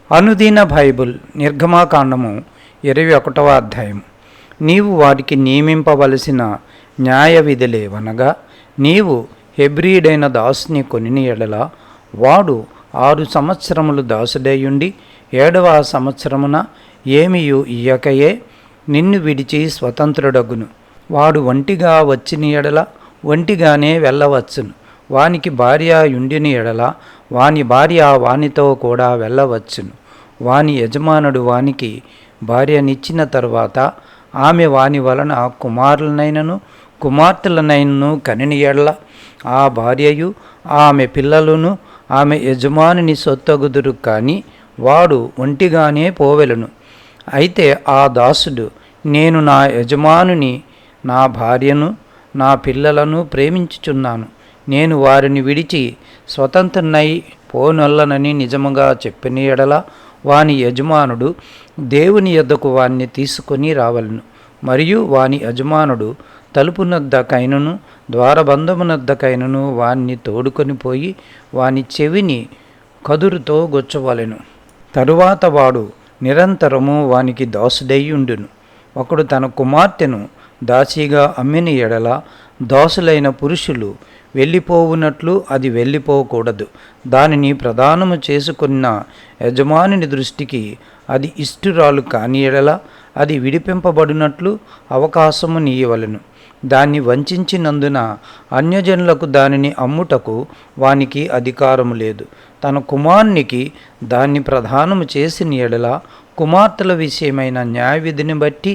అనుదిన బైబుల్ నిర్గమాకాండము 21వ అధ్యాయం. నీవు వారికి నియమింపవలసిన న్యాయ విధులేవనగా, నీవు హెబ్రీయుడైన దాసుని కొనిన ఎడల వాడు 6 సంవత్సరములు దాసుడయ్యుండి 7వ సంవత్సరమున ఏమియు ఇయ్యకయే నిన్ను విడిచి స్వతంత్రుడగును. వాడు ఒంటిగా వచ్చిన ఎడల ఒంటిగానే వెళ్ళవచ్చును. వానికి భార్య యుండిన ఎడల వాని భార్య వానితో కూడా వెళ్ళవచ్చును. వాని యజమానుడు వానికి భార్యనిచ్చిన తరువాత ఆమె వాని వలన కుమారులనైనను కుమార్తెలనైనను కనిన ఎడల ఆ భార్యయు ఆమె పిల్లలను ఆమె యజమానుని సొత్తగుదురు, కానీ వాడు ఒంటిగానే పోవెలను. అయితే ఆ దాసుడు, నేను నా యజమానుని, నా భార్యను, నా పిల్లలను ప్రేమించుచున్నాను, నేను వారిని విడిచి స్వతంత్రునై పోనొల్లనని నిజముగా చెప్పిన ఎడల వాని యజమానుడు దేవుని యొద్దకు వాణ్ణి తీసుకొని రావలను. మరియు వాని యజమానుడు తలుపునొద్దకైనను ద్వారబంధమునొద్దకైనను వాణ్ణి తోడుకొని పోయి వాని చెవిని కదురుతో గొచ్చవలెను. తరువాత వాడు నిరంతరము వానికి దాసుడైయుండును. ఒకడు తన కుమార్తెను దాసిగా అమ్మిన ఎడల దాసులైన పురుషులు వెళ్ళిపోవునట్లు అది వెళ్ళిపోకూడదు. దానిని ప్రదానము చేసుకున్న యజమానుని దృష్టికి అది ఇష్టురాలు కాని ఎడల అది విడిపింపబడినట్లు అవకాశము నీయవలెను. దాన్ని వంచినందున అన్యజనులకు దానిని అమ్ముటకు వానికి అధికారము లేదు. తన కుమారునికి దాన్ని ప్రదానము చేసిన ఎడల కుమార్తెల విషయమైన న్యాయవిధిని బట్టి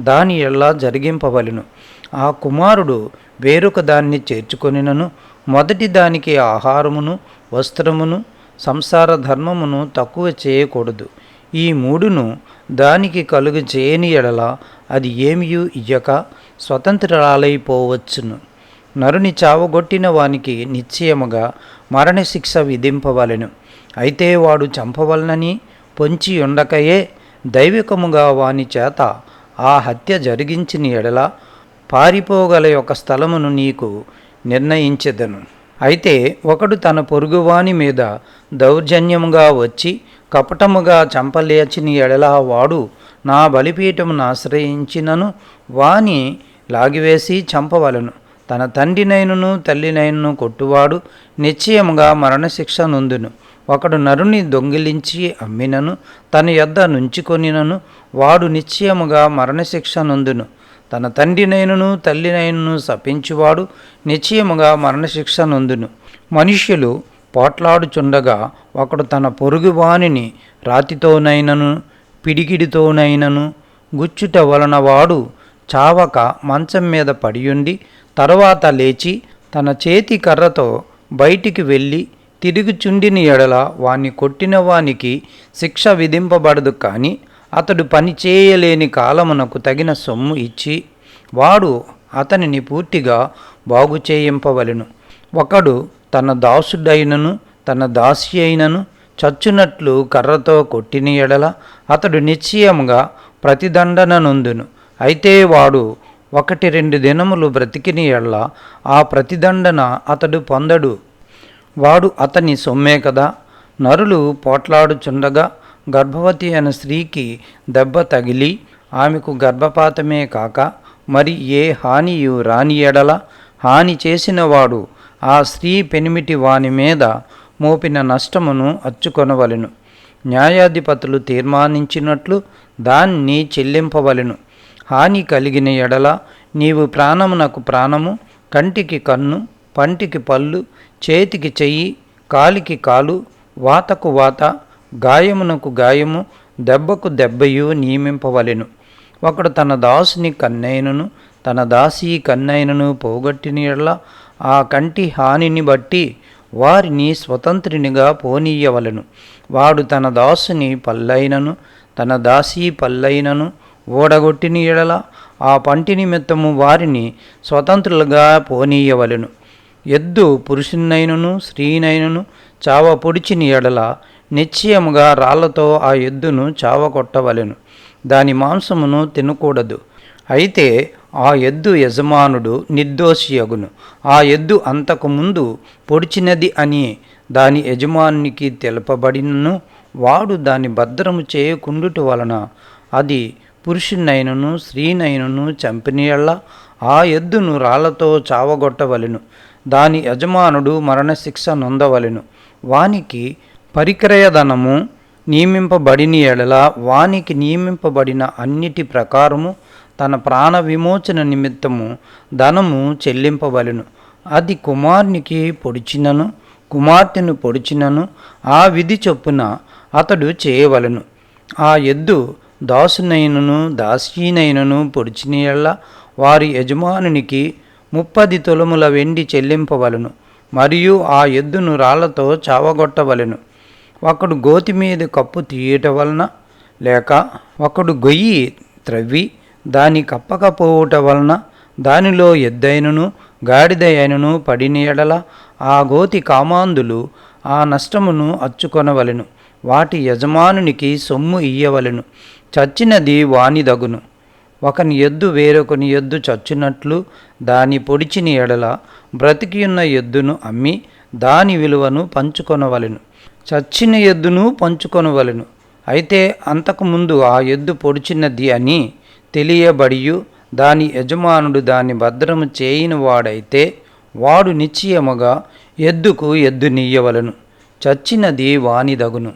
దాని ఎడల జరిగింపవలెను. ఆ కుమారుడు వేరొక దాన్ని చేర్చుకొనినను మొదటి దానికి ఆహారమును వస్త్రమును సంసార ధర్మమును తక్కువ చేయకూడదు. ఈ మూడును దానికి కలుగు చేయని ఎడల అది ఏమియు ఇయ్యక స్వతంత్రాలైపోవచ్చును. నరుని చావగొట్టిన వానికి నిశ్చయముగా మరణశిక్ష విధింపవలెను. అయితే వాడు చంపవలనని పొంచి ఉండకయే దైవికముగా వాని చేత ఆ హత్య జరిగించిన ఎడల పారిపోగల ఒక స్థలమును నీకు నిర్ణయించెదను. అయితే ఒకడు తన పొరుగువాని మీద దౌర్జన్యముగా వచ్చి కపటముగా చంపలేచిన ఎడల వాడు నా బలిపీఠమును ఆశ్రయించినను వాని లాగివేసి చంపవలను. తన తండ్రినైనను తల్లినైనను కొట్టువాడు నిశ్చయముగా మరణశిక్ష నొందును. ఒకడు నరుని దొంగిలించి అమ్మినను తన యొద్ద నుంచుకొనినను వాడు నిశ్చయముగా మరణశిక్ష నొందును. తన తండ్రినైనను తల్లినైనను శపించువాడు నిశ్చయముగా మరణశిక్ష నొందును. మనుష్యులు పోట్లాడుచుండగా ఒకడు తన పొరుగువానిని రాతితోనైనను పిడికిడితోనైనను గుచ్చుట వలన వాడు చావక మంచం మీద పడియుండి తరువాత లేచి తన చేతి కర్రతో బయటికి వెళ్ళి తిరుగుచుండిన ఎడల వాణ్ణి కొట్టిన వానికి శిక్ష విధింపబడదు. కానీ అతడు పని చేయలేని కాలమునకు తగిన సొమ్ము ఇచ్చి వాడు అతనిని పూర్తిగా బాగు చేయింపవలెను. ఒకడు తన దాసుడైనను తన దాసి అయినను చచ్చునట్లు కర్రతో కొట్టిన ఎడల అతడు నిశ్చయముగా ప్రతిదండన నొందును. అయితే వాడు 1-2 దినములు బ్రతికిన ఎడల ఆ ప్రతిదండన అతడు పొందడు. వాడు అతని సొమ్మే కదా. నరులు పోట్లాడుచుండగా గర్భవతి అయిన స్త్రీకి దెబ్బ తగిలి ఆమెకు గర్భపాతమే కాక మరి ఏ హానియు రాని ఎడల హాని చేసిన వాడు ఆ స్త్రీ పెనిమిటి వాని మీద మోపిన నష్టమును అచ్చుకొనవలెను. న్యాయాధిపతులు తీర్మానించినట్లు దాన్ని చెల్లింపవలెను. హాని కలిగిన ఎడల నీవు ప్రాణమునకు ప్రాణము, కంటికి కన్ను, పంటికి పళ్ళు, చేతికి చెయ్యి, కాలికి కాలు, వాతకు వాత, గాయమునకు గాయము, దెబ్బకు దెబ్బయు నియమింపవలెను. ఒకడు తన దాసుని కన్నైనను తన దాసి కన్నైనను పోగొట్టిన ఎడల ఆ కంటి హానిని బట్టి వారిని స్వతంత్రునిగా పోనీయవలెను. వాడు తన దాసుని పల్లైనను తన దాసి పల్లైనను ఓడగొట్టిన ఎడల ఆ పంటి నిమిత్తము వారిని స్వతంత్రులుగా పోనీయవలెను. ఎద్దు పురుషునైనను స్త్రీనైనను చావ పొడిచిన ఎడల నిశ్చయముగా రాళ్లతో ఆ ఎద్దును చావకొట్టవలెను. దాని మాంసమును తినకూడదు. అయితే ఆ ఎద్దు యజమానుడు నిర్దోషియగును. ఆ ఎద్దు అంతకుముందు పొడిచినది అని దాని యజమానికి తెలుపబడినను వాడు దాన్ని భద్రము చేయకుండుట వలన అది పురుషునైనను స్త్రీనైనను చంపినయెడల ఆ ఎద్దును రాళ్లతో చావగొట్టవలెను. దాని యజమానుడు మరణశిక్ష నొందవలెను. వానికి పరిక్రయధనము నియమింపబడిన ఎడల వానికి నియమింపబడిన అన్నిటి ప్రకారము తన ప్రాణ విమోచన నిమిత్తము ధనము చెల్లింపవలెను. అది కుమారునికి పొడిచినను కుమార్తెను పొడిచినను ఆ విధి చొప్పున అతడు చేయవలెను. ఆ ఎద్దు దాసునైనను దాసీనైనను పొడిచిన యెడల వారి యజమానునికి 30 తులముల వెండి చెల్లింపవలెను. మరియు ఆ ఎద్దును రాళ్లతో చావగొట్టవలెను. ఒకడు గోతి మీద కప్పు తీయట వలన లేక ఒకడు గొయ్యి త్రవ్వి దాని కప్పకపోవుట వలన దానిలో ఎద్దైనను గాడిద అయినను పడిన ఎడల ఆ గోతి కామాంధులు ఆ నష్టమును అచ్చుకొనవలెను. వాటి యజమానునికి సొమ్ము ఇయ్యవలెను. చచ్చినది వానిదగును. ఒకని ఎద్దు వేరొకని ఎద్దు చచ్చునట్లు దాని పొడిచిన ఎడల బ్రతికియున్న ఎద్దును అమ్మి దాని విలువను పంచుకొనవలెను. చచ్చిన ఎద్దును పంచుకొనవలెను. అయితే అంతకుముందు ఆ ఎద్దు పొడిచినది అని తెలియబడియు దాని యజమానుడు దాన్ని భద్రము చేయని వాడైతే వాడు నిశ్చయముగా ఎద్దుకు ఎద్దునియ్యవలెను. చచ్చినది వానిదగును.